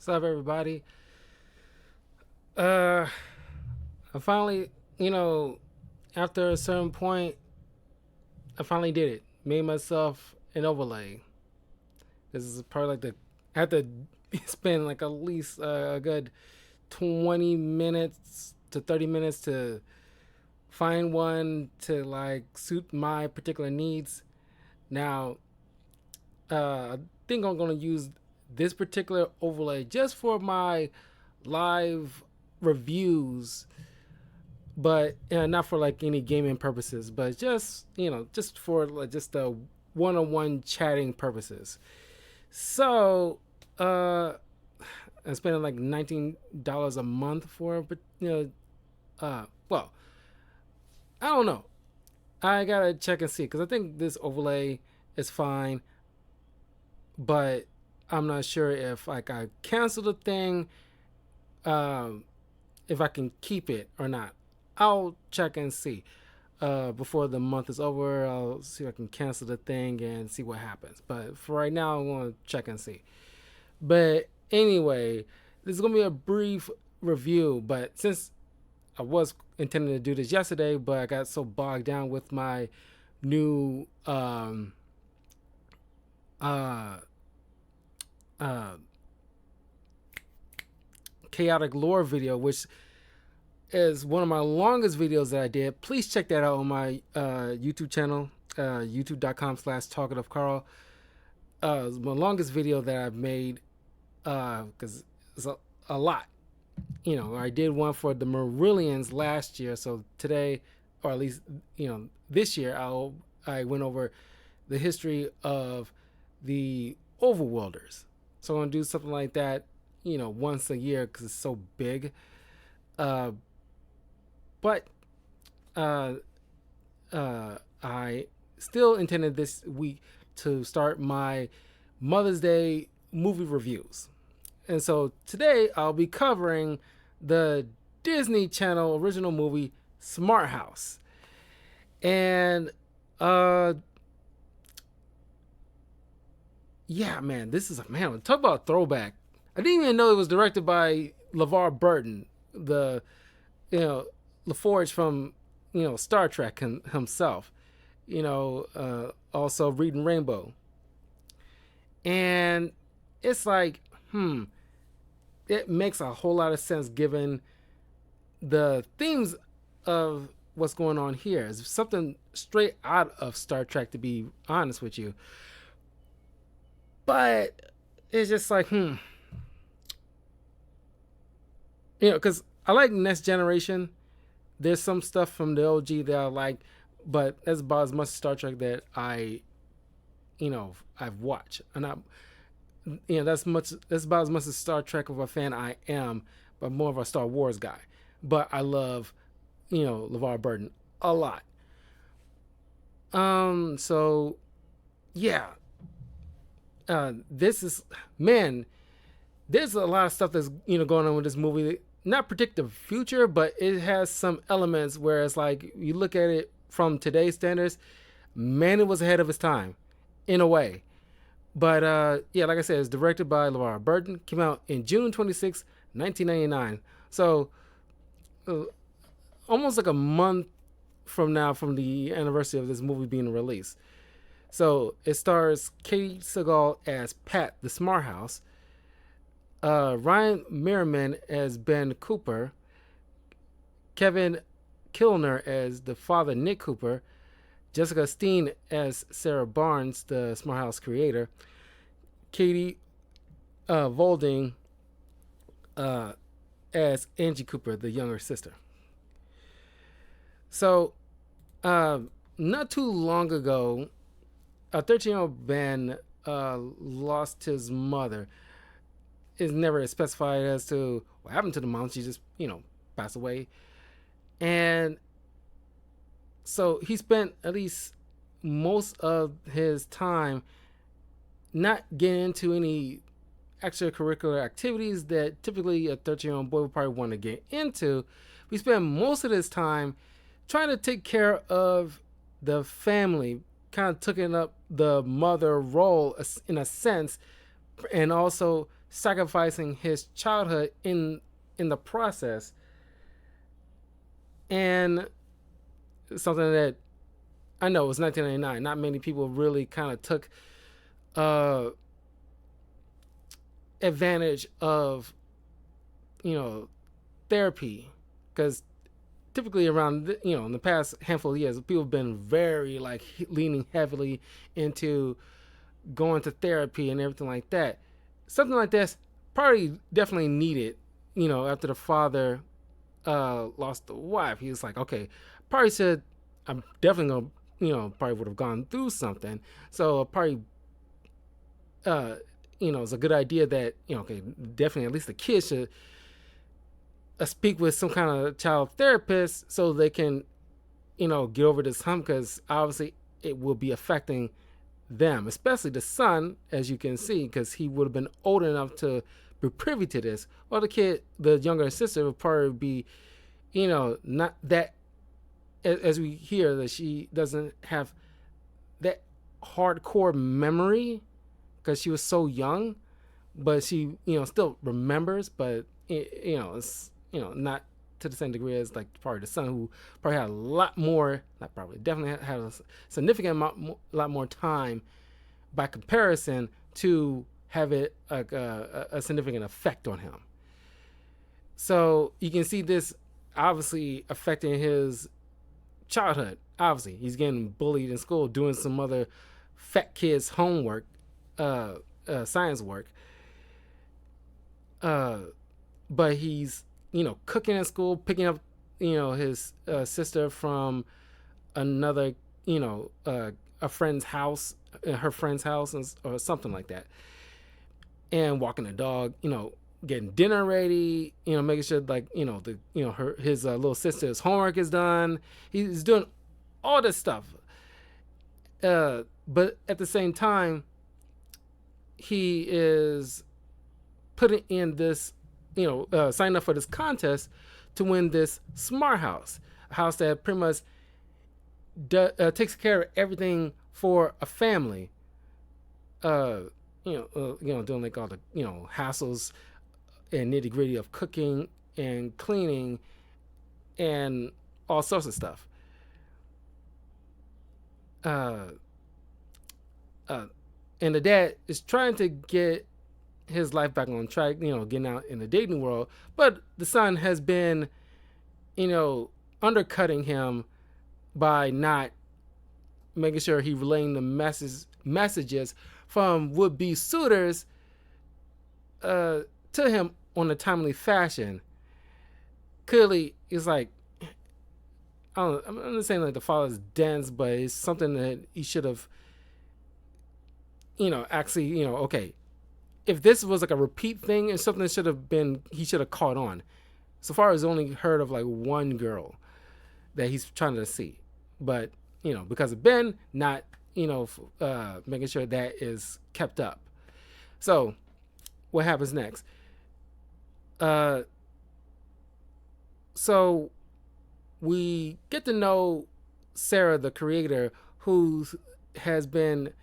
What's up, everybody? Uh, I finally, you know, after a certain point, I finally did it. Made myself an overlay. This is probably like I had to spend like at least a good 20 minutes to 30 minutes to find one to like suit my particular needs. Now, I think I'm gonna use this particular overlay just for my live reviews, but not for like any gaming purposes, but just just for like just the one-on-one chatting purposes. So I'm spending like $19 a month for it, but well, I don't know. I gotta check and see because I think this overlay is fine, but I'm not sure if like I cancel the thing, um, if I can keep it or not. I'll check and see. Before the month is over, I'll see if I can cancel the thing and see what happens. But for right now, I'm going to check and see. But anyway, this is going to be a brief review. But since I was intending to do this yesterday, but I got so bogged down with my new uh, uh, chaotic lore video, which is one of my longest videos that I did. Please check that out on my YouTube channel, youtube.com/talkative of Carl. It's my longest video that I've made because it's a lot. I did one for the Marillions last year, so today, or at least this year, I went over the history of the Overworlders. So I'm gonna do something like that, once a year because it's so big. Uh, but uh, I still intended this week to start my Mother's Day movie reviews. And so today I'll be covering the Disney Channel original movie Smart House. And yeah, man, this is talk about a throwback. I didn't even know it was directed by LeVar Burton, the LaForge from Star Trek himself. Also Reading Rainbow, and it's like, it makes a whole lot of sense given the themes of what's going on here. It's something straight out of Star Trek, to be honest with you. But it's just like, because I like Next Generation. There's some stuff from the OG that I like, but that's about as much Star Trek that I've watched, and that's about as much as Star Trek of a fan I am, but more of a Star Wars guy. But I love, LeVar Burton a lot. So yeah, this is, man. There's a lot of stuff that's going on with this movie. Not predict the future, but it has some elements where it's like you look at it from today's standards, man, it was ahead of its time, in a way. But yeah, like I said, it's directed by LeVar Burton. Came out in June 26, 1999. So almost like a month from now from the anniversary of this movie being released. So it stars Katie Sagal as Pat the Smart House, Ryan Merriman as Ben Cooper, Kevin Kilner as the father Nick Cooper, Jessica Steen as Sarah Barnes, the Smart House creator, Katie Volding as Angie Cooper, the younger sister. So, not too long ago, a 13-year-old Ben lost his mother. It's never specified as to what happened to the mom. She just, passed away. And so he spent at least most of his time not getting into any extracurricular activities that typically a 13-year-old boy would probably want to get into. We spent most of his time trying to take care of the family, kind of taking up the mother role in a sense, and also sacrificing his childhood in the process, and something that I know it was 1999. Not many people really kind of took uh, advantage of, you know, therapy, because typically around in the past handful of years, people have been very like leaning heavily into going to therapy and everything like that. Something like this probably definitely needed, after the father lost the wife. He was like, okay, probably said, I'm definitely gonna, probably would have gone through something. So probably, it's a good idea that, okay, definitely at least the kids should speak with some kind of child therapist so they can, get over this hump, because obviously it will be affecting them, especially the son, as you can see, because he would have been old enough to be privy to this. While the younger sister, would probably be, not that, as we hear, that she doesn't have that hardcore memory because she was so young, but she, still remembers, but, it's, not to the same degree as like probably the son, who probably had a lot more, not probably, definitely had a significant amount, lot more time by comparison to have it a significant effect on him. So you can see this obviously affecting his childhood. Obviously, he's getting bullied in school, doing some other fat kids' homework, science work. But he's, cooking in school, picking up, his sister from another, a friend's house, her friend's house, or something like that, and walking the dog, getting dinner ready, making sure like, his little sister's homework is done. He's doing all this stuff. But at the same time, he is putting in this, signing up for this contest to win this smart house, a house that pretty much takes care of everything for a family. Doing like all the, hassles and nitty gritty of cooking and cleaning and all sorts of stuff. Uh, and the dad is trying to get his life back on track, getting out in the dating world, but the son has been, undercutting him by not making sure he relaying the messages from would-be suitors to him on a timely fashion. Clearly, it's like, I'm not saying like the father's dense, but it's something that he should have, actually, okay, if this was like a repeat thing, it's something that he should have caught on. So far as only heard of like one girl that he's trying to see, but because of Ben not, making sure that is kept up. So what happens next? So we get to know Sarah, the creator, who has been,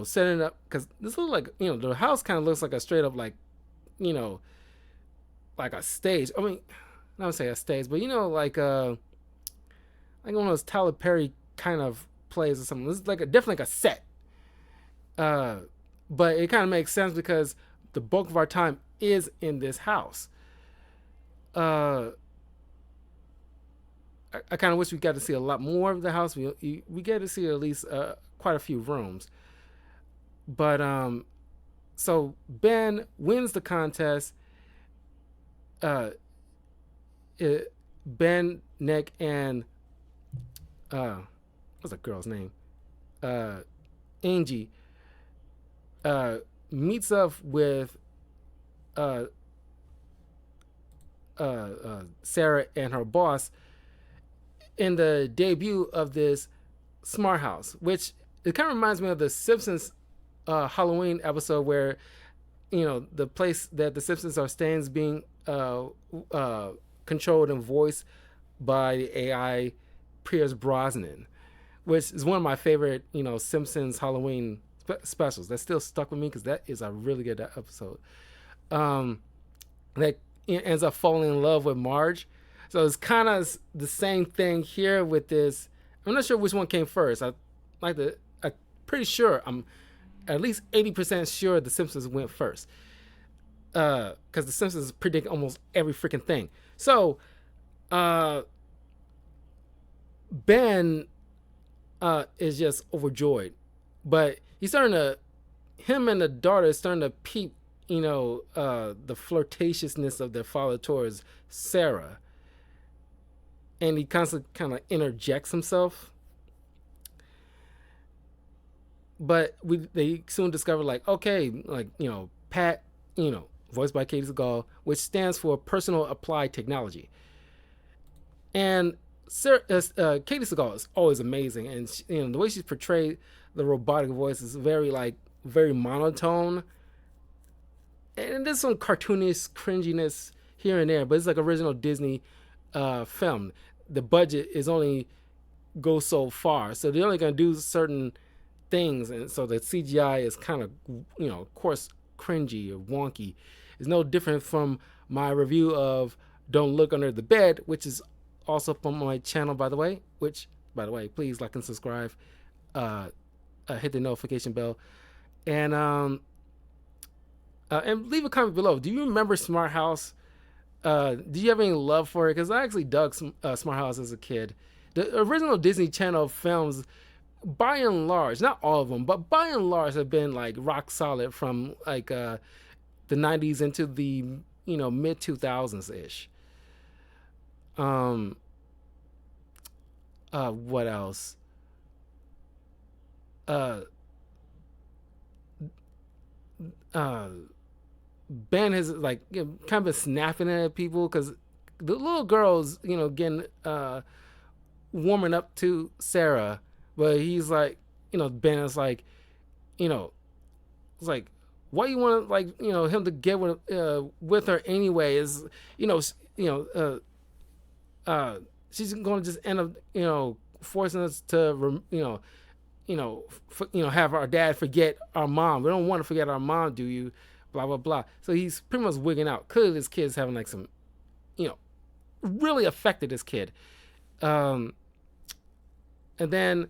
setting up, because this looks like, the house kind of looks like a straight up like, like a stage. I mean, I don't say a stage, but like one of those Tyler Perry kind of plays or something. This is like definitely like a set. But it kind of makes sense because the bulk of our time is in this house. I kind of wish we got to see a lot more of the house. We get to see at least quite a few rooms. But so Ben wins the contest. Ben, Nick, and what's the girl's name? Angie meets up with Sarah and her boss in the debut of this smart house, which it kind of reminds me of the Simpsons Halloween episode where the place that the Simpsons are staying is being controlled and voiced by the AI Pierce Brosnan, which is one of my favorite Simpsons Halloween specials. That still stuck with me because that is a really good episode. Um, that ends up falling in love with Marge. So it's kind of the same thing here with this. I'm not sure which one came first. I'm pretty sure, I'm at least 80% sure The Simpsons went first. Because The Simpsons predict almost every freaking thing. So, uh, Ben is just overjoyed. But he's starting to, him and the daughter is starting to peep, the flirtatiousness of their father towards Sarah. And he constantly kind of interjects himself. But they soon discover, like, okay, like, Pat, voiced by Katie Seagal, which stands for Personal Applied Technology. And Katie Seagal is always amazing, and the way she's portrayed the robotic voice is very monotone, and there's some cartoonish cringiness here and there, but it's like original Disney film. The budget is only goes so far, so they're only gonna do certain things, and so the CGI is kind of, of course, cringy or wonky. It's no different from my review of Don't Look Under the Bed, which is also up on my channel, by the way. Which, by the way, please like and subscribe, hit the notification bell, and leave a comment below. Do you remember Smart House? Do you have any love for it? Because I actually dug Smart House as a kid. The original Disney Channel films, by and large, not all of them, but by and large, have been like rock solid from like the 90s into the mid 2000s ish. What else? Ben has like kind of been snapping at people because the little girls, getting warming up to Sarah, but he's like, Ben is like, it's like, why you want him to get with her anyway? Is she's going to just end up forcing us to have our dad forget our mom. We don't want to forget our mom, do you? Blah blah blah. So he's pretty much wigging out. Clearly, this kid's having like some, really affected this kid. And then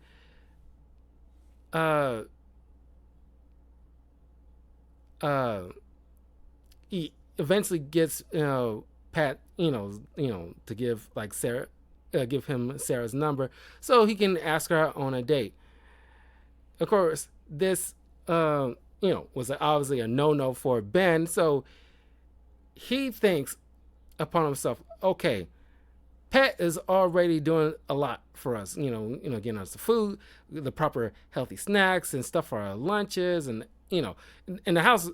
he eventually gets Pat to give like Sarah give him Sarah's number so he can ask her out on a date. Of course, this was obviously a no for Ben, so he thinks upon himself, okay, Pat is already doing a lot for us, getting us the food, the proper healthy snacks and stuff for our lunches, and in the house,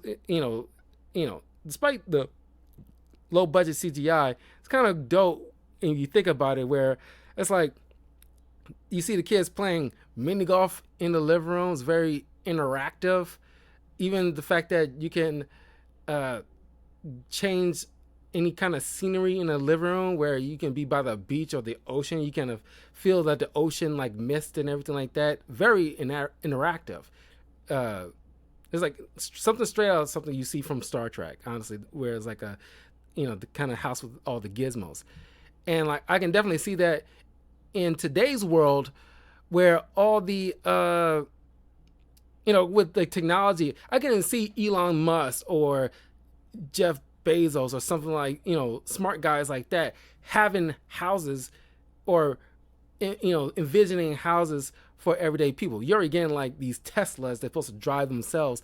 despite the low budget CGI, it's kind of dope. And you think about it, where it's like you see the kids playing mini golf in the living room. It's very interactive. Even the fact that you can change any kind of scenery in the living room, where you can be by the beach or the ocean. You kind of feel that the ocean, like mist and everything like that. Very interactive. It's like something straight out of something you see from Star Trek, honestly, where it's like the kind of house with all the gizmos. And like I can definitely see that in today's world, where all the with the technology, I can see Elon Musk or Jeff Bezos or something like, smart guys like that having houses, or envisioning houses for everyday people. You're already getting like these Teslas that's supposed to drive themselves.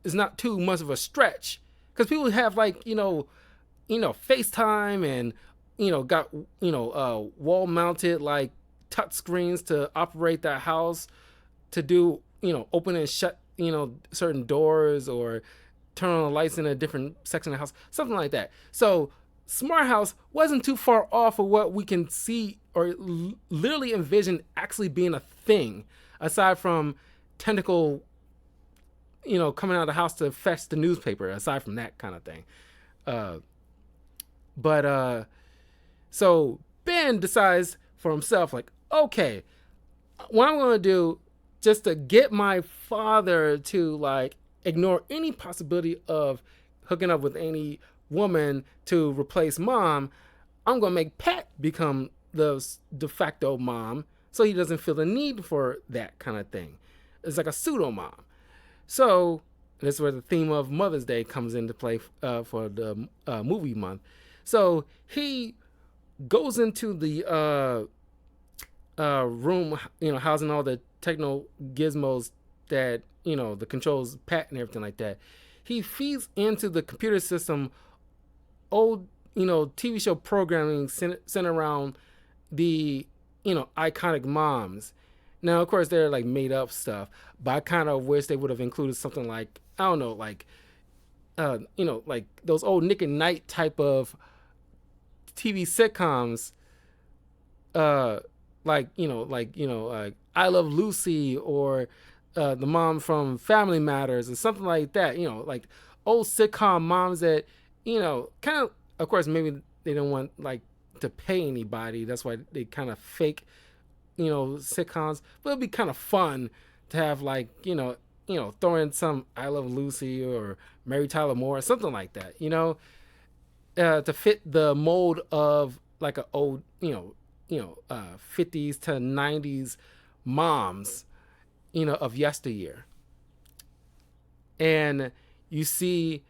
It's not too much of a stretch, because people have like FaceTime and got wall mounted like touch screens to operate that house, to do open and shut certain doors, or turn on the lights in a different section of the house, something like that. So Smart House wasn't too far off of what we can see or literally envision actually being a thing, aside from tentacle coming out of the house to fetch the newspaper, aside from that kind of thing. So Ben decides for himself, like, okay, what I'm going to do just to get my father to like ignore any possibility of hooking up with any woman to replace mom, I'm gonna make Pat become the de facto mom, so he doesn't feel the need for that kind of thing. It's like a pseudo mom. So that's where the theme of Mother's Day comes into play for the movie month. So he goes into the room, housing all the techno gizmos that, the controls Pat and everything like that. He feeds into the computer system old, TV show programming centered around the, iconic moms. Now, of course, they're like made up stuff, but I kind of wish they would have included something like, I don't know, like, like those old Nick and Knight type of TV sitcoms, uh, like I Love Lucy or the mom from Family Matters or something like that. Like old sitcom moms that, kind of course, maybe they don't want like to pay anybody. That's why they kind of fake, sitcoms. But it'd be kind of fun to have like, throw in some I Love Lucy or Mary Tyler Moore or something like that. To fit the mold of like an old, 50s to 90s moms, of yesteryear. And you see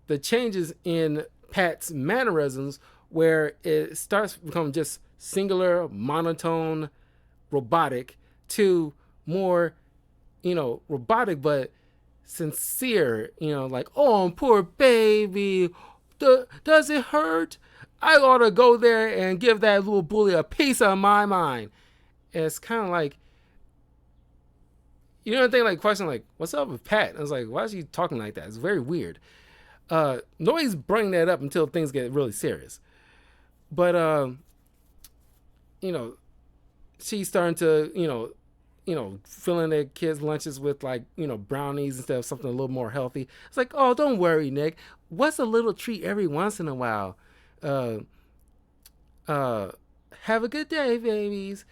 the changes in Pat's mannerisms where it starts to become just singular, monotone, robotic to more, robotic but sincere, like, oh, poor baby, does it hurt? I ought to go there and give that little bully a piece of my mind. And it's kind of like, think like question like, what's up with Pat? I was like, why is she talking like that? It's very weird. Nobody's bringing that up until things get really serious. But she's starting to, filling their kids' lunches with like, brownies instead of something a little more healthy. It's like, oh, don't worry, Nick. What's a little treat every once in a while? Uh, have a good day, babies.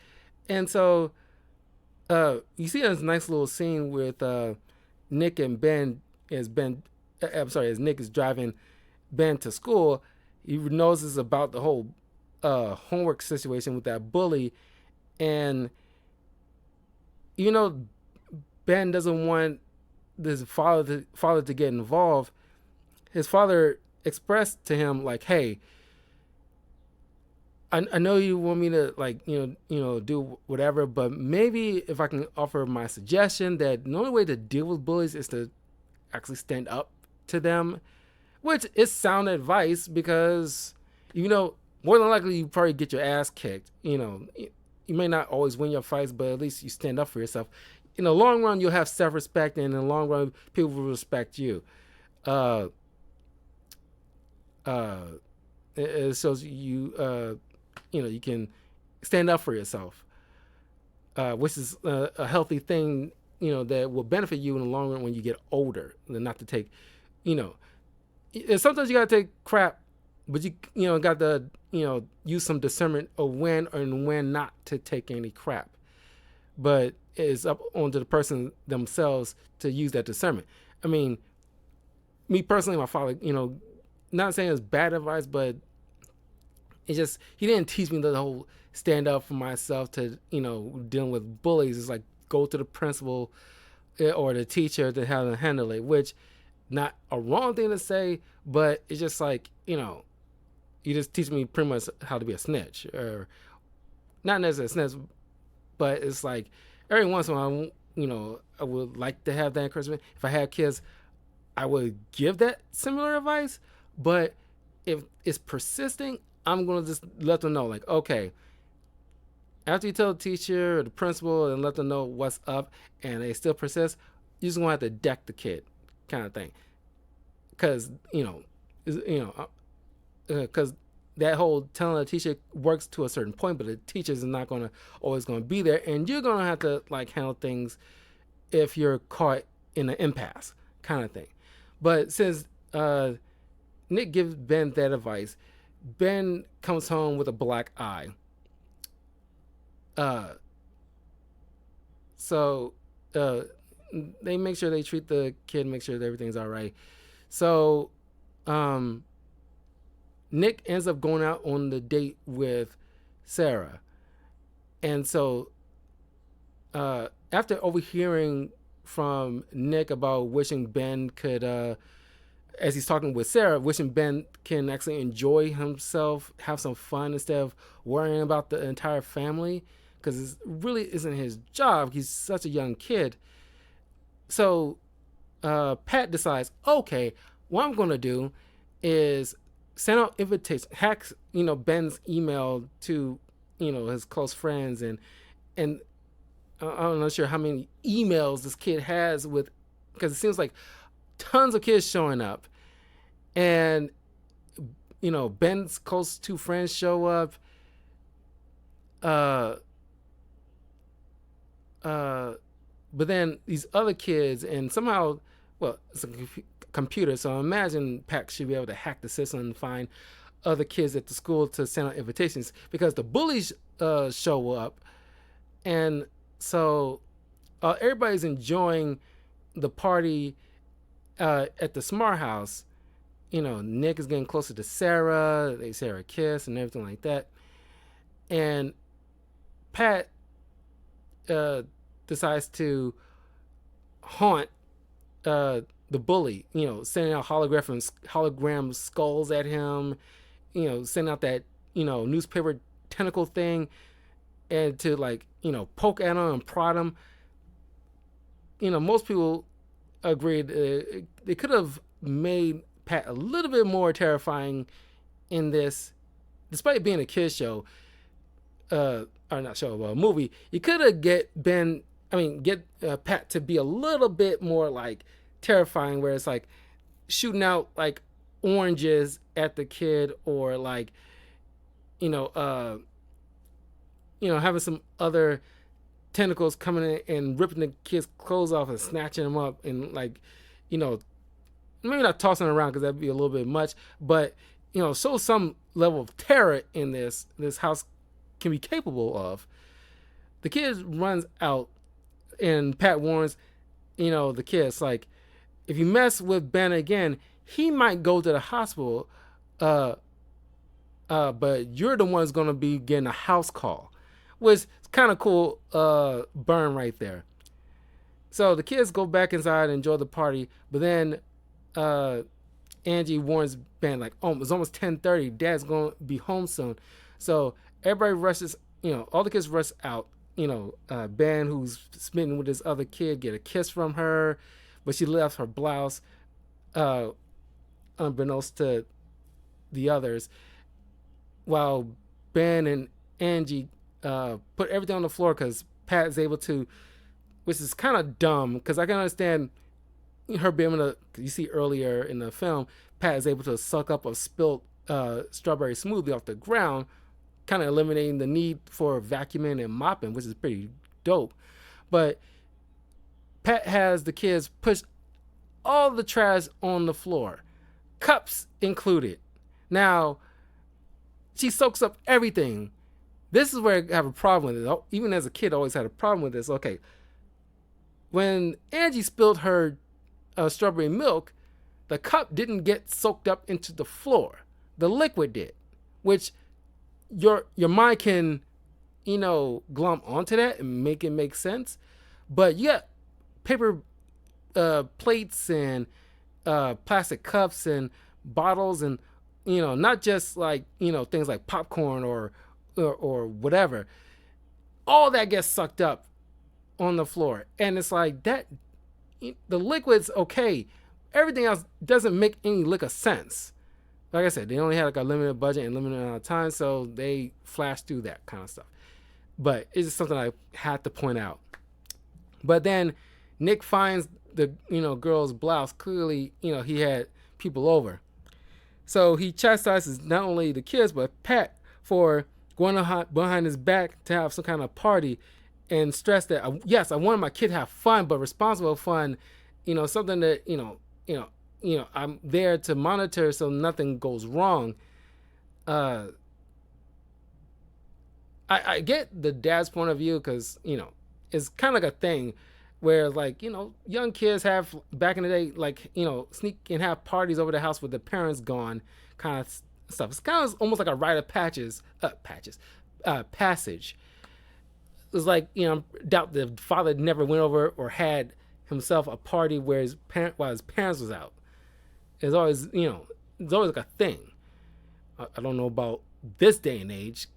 And so you see this nice little scene with Nick and Ben as Nick is driving Ben to school. He knows about the whole homework situation with that bully, and Ben doesn't want his father to get involved. His father expressed to him like, "Hey, I know you want me to like do whatever, but maybe if I can offer my suggestion that the only way to deal with bullies is to actually stand up to them," which is sound advice because more than likely you probably get your ass kicked. You may not always win your fights, but at least you stand up for yourself. In the long run, you'll have self-respect, and in the long run, people will respect you. It shows you you can stand up for yourself, which is a healthy thing, that will benefit you in the long run when you get older. And not to take, sometimes you gotta take crap, but you got to use some discernment of when and when not to take any crap. But it's up onto the person themselves to use that discernment. I mean, me personally, my father, not saying it's bad advice, but it's just he didn't teach me the whole stand up for myself to dealing with bullies. It's like go to the principal or the teacher to how to handle it, which not a wrong thing to say, but it's just like you just teach me pretty much how to be a snitch, or not necessarily a snitch, but it's like every once in a while, I would like to have that encouragement. If I had kids, I would give that similar advice, but if it's persisting, I'm going to just let them know, like, okay, after you tell the teacher or the principal and let them know what's up and they still persist, you're just going to have to deck the kid kind of thing. Because, because that whole telling a teacher works to a certain point, but the teacher is not going to always going to be there, and you're going to have to like handle things if you're caught in an impasse kind of thing. But since Nick gives Ben that advice, Ben comes home with a black eye. So uh, they make sure they treat the kid, make sure that everything's all right. So, um, Nick ends up going out on the date with Sarah, and so after overhearing from Nick about wishing Ben could, as he's talking with Sarah, wishing Ben can actually enjoy himself, have some fun instead of worrying about the entire family, because it really isn't his job. He's such a young kid. So Pat decides, okay, what I'm going to do is send out invitations, hacks, Ben's email to, his close friends, and I'm not sure how many emails this kid has with, because it seems like tons of kids showing up, and Ben's close two friends show up. Uh, but then these other kids, and somehow, well, it's a computer, so I imagine Pat should be able to hack the system and find other kids at the school to send out invitations, because the bullies show up, and so everybody's enjoying the party at the Smart House. Nick is getting closer to Sarah. They Sarah kiss and everything like that, and Pat decides to haunt the bully. Sending out hologram skulls at him. Sending out that newspaper tentacle thing, and to poke at him and prod him. Most people agreed they could have made Pat a little bit more terrifying in this, despite being a kids show, or not show, but a movie. You could have get Pat to be a little bit more like terrifying, where it's like shooting out like oranges at the kid, or like having some other tentacles coming in and ripping the kid's clothes off and snatching them up, and maybe not tossing them around because that'd be a little bit much, but show some level of terror in this house can be capable of. The kid runs out, and Pat warns the kids, like, if you mess with Ben again, he might go to the hospital, but you're the one's gonna be getting a house call, which is kind of cool burn right there. So the kids go back inside and enjoy the party, but then Angie warns Ben, like, oh, it's almost 10:30. Dad's gonna be home soon. So everybody rushes. All the kids rush out. Ben, who's smitten with this other kid, get a kiss from her, but she left her blouse, unbeknownst to the others. While Ben and Angie put everything on the floor, because Pat is able to, which is kind of dumb, because I can understand her being able to, you see earlier in the film, Pat is able to suck up a spilled strawberry smoothie off the ground, kind of eliminating the need for vacuuming and mopping, which is pretty dope. But Pat has the kids push all the trash on the floor, cups included. Now, she soaks up everything. This is where I have a problem with it. Even as a kid, I always had a problem with this. Okay, when Angie spilled her strawberry milk, the cup didn't get soaked up into the floor. The liquid did, which your mind can, glom onto that and make it make sense. But you got paper plates and plastic cups and bottles, and not just like things like popcorn or whatever. All that gets sucked up on the floor, and it's like that. The liquid's okay. Everything else doesn't make any lick of sense. Like I said, they only had like a limited budget and limited amount of time, so they flashed through that kind of stuff. But it's just something I had to point out. But then Nick finds the girl's blouse. Clearly, he had people over. So he chastises not only the kids but Pat for going behind his back to have some kind of party, and stress that yes, I wanted my kid to have fun, but responsible fun. Something that I'm there to monitor so nothing goes wrong. I get the dad's point of view, because it's kind of like a thing. where like young kids have back in the day, like sneak and have parties over the house with the parents gone, kind of stuff. It's kind of almost like a rite of passage. It's like doubt the father never went over or had himself a party where while his parents was out. It's always it's always like a thing. I don't know about this day and age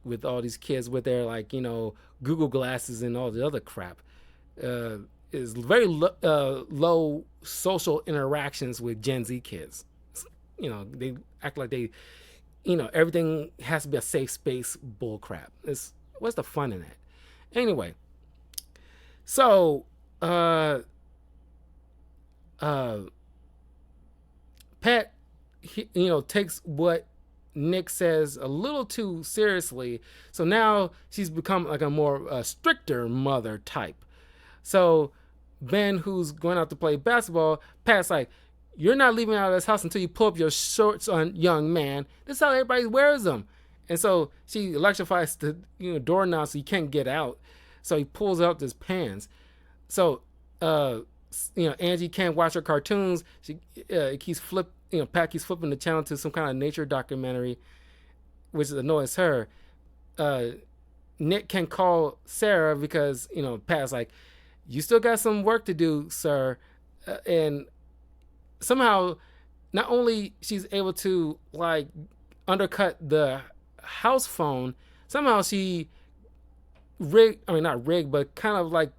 with all these kids with their like Google glasses and all the other crap. Uh, is very low social interactions with Gen Z kids. They act like they, everything has to be a safe space. Bull crap. What's the fun in that? Anyway, so uh, Pat, takes what Nick says a little too seriously. So now she's become like a more stricter mother type. So Ben, who's going out to play basketball, Pat's like, "You're not leaving out of this house until you pull up your shorts on, young man. This is how everybody wears them." And so she electrifies the doorknob so he can't get out. So he pulls out his pants. So Angie can't watch her cartoons. She keeps Pat keeps flipping the channel to some kind of nature documentary, which annoys her. Nick can call Sarah because Pat's like, "You still got some work to do, sir," and somehow, not only she's able to like undercut the house phone, somehow she not rigged, but kind of like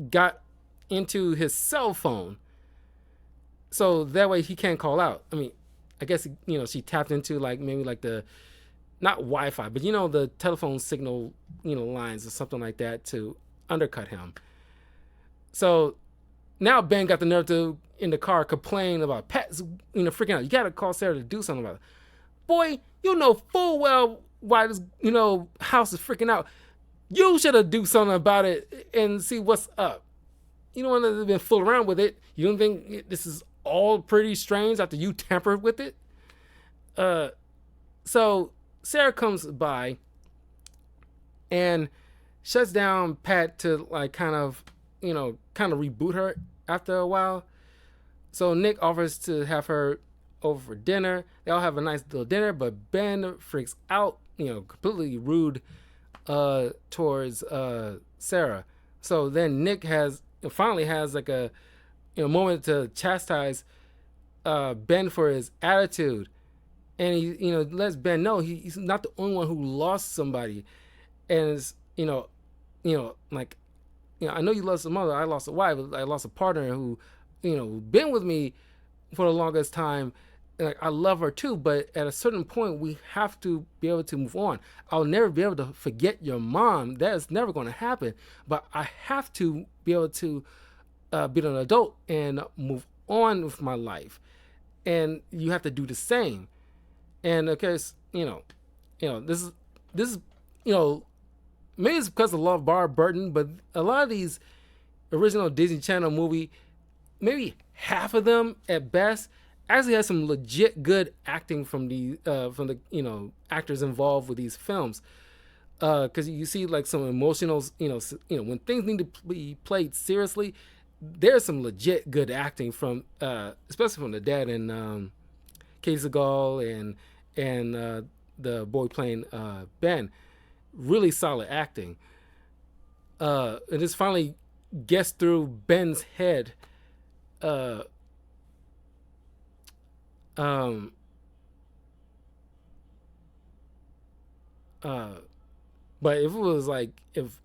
got into his cell phone, so that way he can't call out. I mean, I guess she tapped into like maybe like the not Wi-Fi, but the telephone signal lines or something like that to undercut him. So now Ben got the nerve to in the car complain about Pat's freaking out. You gotta call Sarah to do something about it. Boy, you know full well why this house is freaking out. You should have do something about it and see what's up. You don't want to have been fool around with it. You don't think this is all pretty strange after you tampered with it? So Sarah comes by and shuts down Pat to like kind of reboot her after a while. So Nick offers to have her over for dinner. They all have a nice little dinner, but Ben freaks out, completely rude towards Sarah. So then Nick finally has like a moment to chastise Ben for his attitude, and he lets Ben know he's not the only one who lost somebody, and it's like I know you lost a mother, I lost a wife, I lost a partner who been with me for the longest time. Like I love her too, but at a certain point we have to be able to move on. I'll never be able to forget your mom. That is never going to happen. But I have to be able to be an adult and move on with my life. And you have to do the same. And of course, this is maybe it's because of LeVar Burton, but a lot of these original Disney Channel movie, maybe half of them at best actually has some legit good acting from the actors involved with these films, because you see like some emotional when things need to be played seriously, there's some legit good acting from especially from the dad and Casey Segal and the boy playing Ben. Really solid acting. And this finally gets through Ben's head. But if it was like if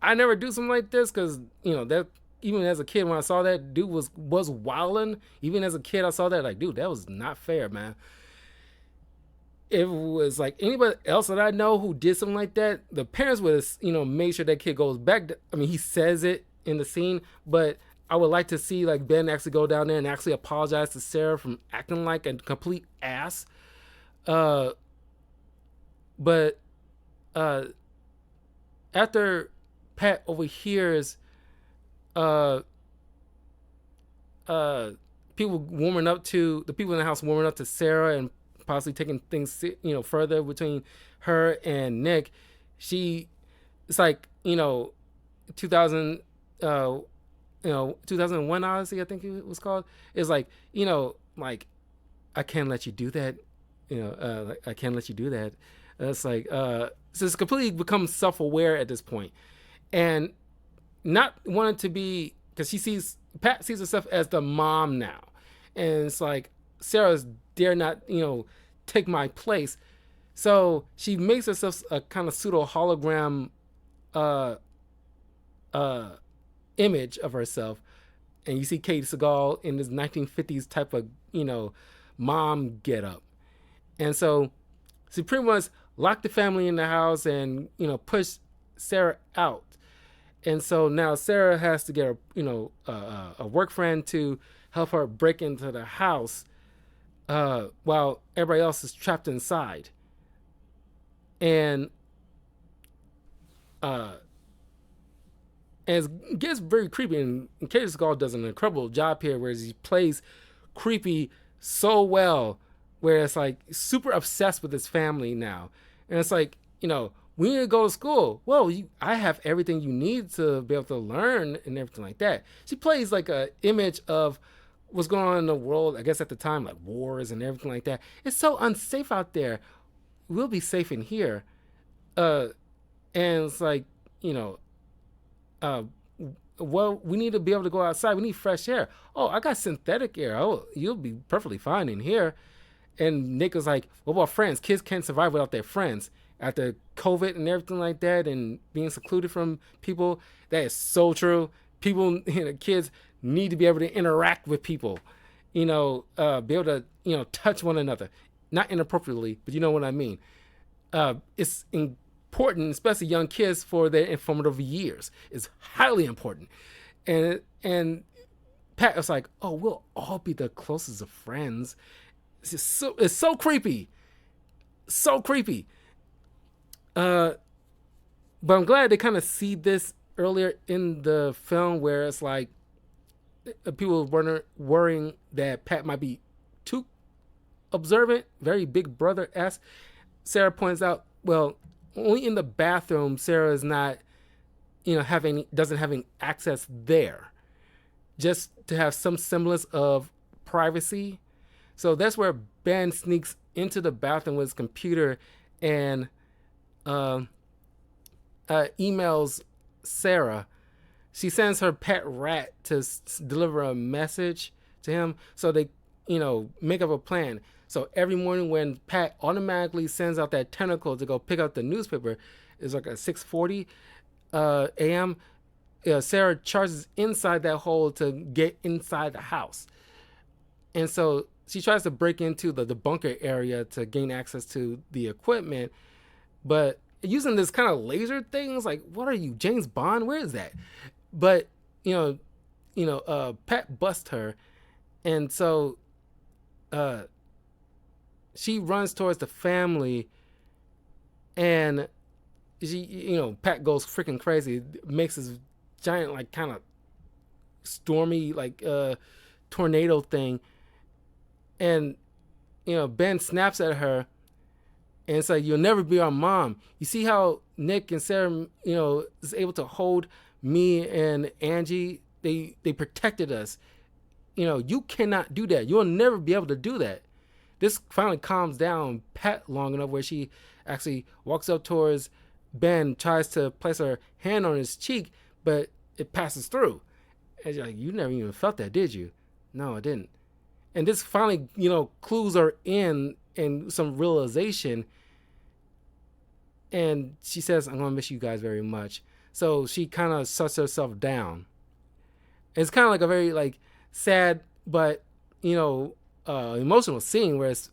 I never do something like this, because that even as a kid when I saw that dude was wilding. Even as a kid I saw that like, dude, that was not fair, man. If it was like anybody else that I know who did something like that, the parents would have made sure that kid goes back. I mean, he says it in the scene, but I would like to see like Ben actually go down there and actually apologize to Sarah from acting like a complete ass. But after Pat overhears people warming up to the people in the house warming up to Sarah and possibly taking things further between her and Nick, it's like 2000, 2001 Odyssey, I think it was called. Is like, like, I can't let you do that. Like, I can't let you do that. It's like, so it's completely become self-aware at this point, and not wanting to be, because Pat sees herself as the mom now, and it's like Sarah's dare not, take my place, so she makes herself a kind of pseudo hologram uh, uh, image of herself, and you see Kate Seagal in this 1950s type of mom get up, and so she pretty much locked the family in the house and pushed Sarah out. And so now Sarah has to get a work friend to help her break into the house, while everybody else is trapped inside. And uh, it gets very creepy. And Katie Skull does an incredible job here, where he plays creepy so well, where it's like super obsessed with his family now, and it's like, we need to go to school. Well, I have everything you need to be able to learn and everything like that. She plays like a image of what's going on in the world, I guess at the time, like wars and everything like that. It's so unsafe out there. We'll be safe in here. And it's like, uh, well, we need to be able to go outside. We need fresh air. Oh, I got synthetic air. Oh, you'll be perfectly fine in here. And Nick was like, what about friends? Kids can't survive without their friends. After COVID and everything like that, and being secluded from people, that is so true. People, kids need to be able to interact with people, be able to, touch one another. Not inappropriately, but you know what I mean. It's important, especially young kids, for their informative years. It's highly important. And Pat was like, oh, we'll all be the closest of friends. It's so creepy. So creepy. But I'm glad they kind of see this earlier in the film, where it's like people were worrying that Pat might be too observant, very Big Brother-esque. Sarah points out, well, only in the bathroom Sarah is not, doesn't have any access there, just to have some semblance of privacy. So that's where Ben sneaks into the bathroom with his computer and emails Sarah. She sends her pet rat to deliver a message to him. So they, make up a plan. So every morning when Pat automatically sends out that tentacle to go pick up the newspaper, it's like at 6:40 a.m. Sarah charges inside that hole to get inside the house. And so she tries to break into the bunker area to gain access to the equipment, but using this kind of laser thing. It's like, what are you, James Bond? Where is that? But Pat busts her, and so she runs towards the family, and she, Pat goes freaking crazy, makes this giant, like, kind of stormy, like, tornado thing, and Ben snaps at her, and it's like, you'll never be our mom. You see how Nick and Sarah, is able to hold me and Angie? They protected us. You cannot do that. You'll never be able to do that. This finally calms down Pat long enough where she actually walks up towards Ben, tries to place her hand on his cheek, but it passes through. And you're like, you never even felt that, did you? No, I didn't. And this finally, clues her in some realization. And she says, I'm going to miss you guys very much. So she kind of shuts herself down. It's kind of like a very, like, sad but, emotional scene where it's,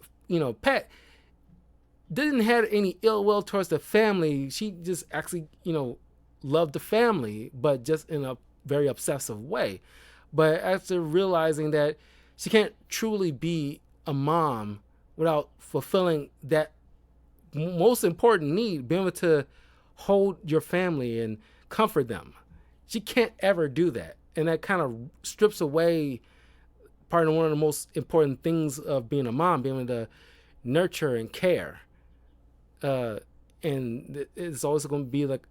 Pat didn't have any ill will towards the family. She just actually, loved the family, but just in a very obsessive way. But after realizing that she can't truly be a mom without fulfilling that most important need, being able to hold your family and comfort them, she can't ever do that. And that kind of strips away part of one of the most important things of being a mom, being able to nurture and care. And it's always going to be like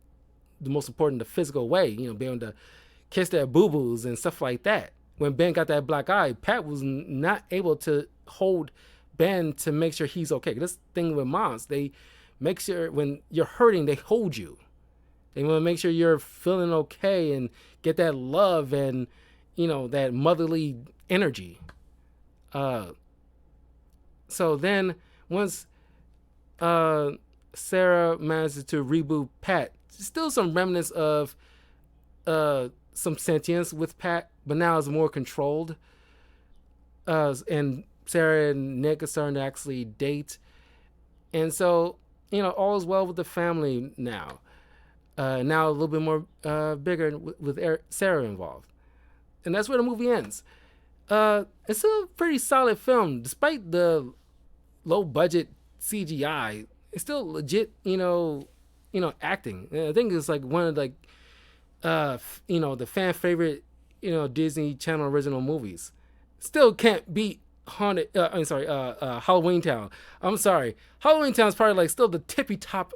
the most important, the physical way, being able to kiss their boo boos and stuff like that. When Ben got that black eye, Pat was not able to hold Ben to make sure he's okay. This thing with moms, they make sure when you're hurting, they hold you. They want to make sure you're feeling okay and get that love and, that motherly energy. So then once Sarah manages to reboot Pat, still some remnants of some sentience with Pat, but now it's more controlled. And Sarah and Nick are starting to actually date. And so, all is well with the family now. Now a little bit more bigger with Sarah involved. And that's where the movie ends. It's a pretty solid film. Despite the low budget CGI, it's still legit, acting. I think it's like one of the fan favorite, Disney Channel original movies. Still can't beat Halloween Town. I'm sorry. Halloween Town is probably like still the tippy top,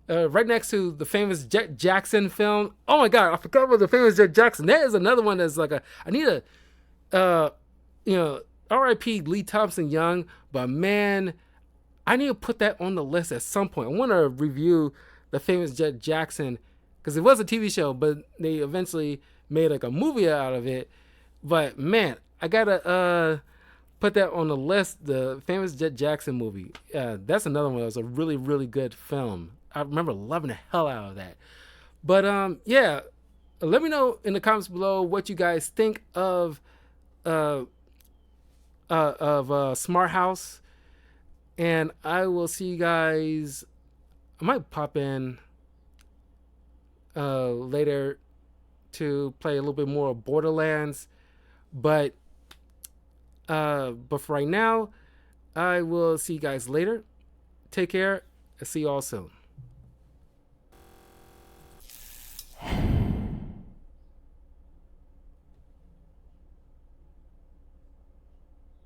right next to the famous Jet Jackson film. Oh my God, I forgot about the famous Jet Jackson. That is another one that's like I need a, R.I.P. Lee Thompson Young, but man, I need to put that on the list at some point. I want to review the famous Jet Jackson because it was a TV show, but they eventually made like a movie out of it. But man, I gotta put that on the list. The famous Jet Jackson movie. That's another one that was a really, really good film. I remember loving the hell out of that. But yeah, let me know in the comments below what you guys think of Smart House, and I will see you guys. I might pop in later to play a little bit more of Borderlands, but for right now, I will see you guys later. Take care. I'll see you all soon.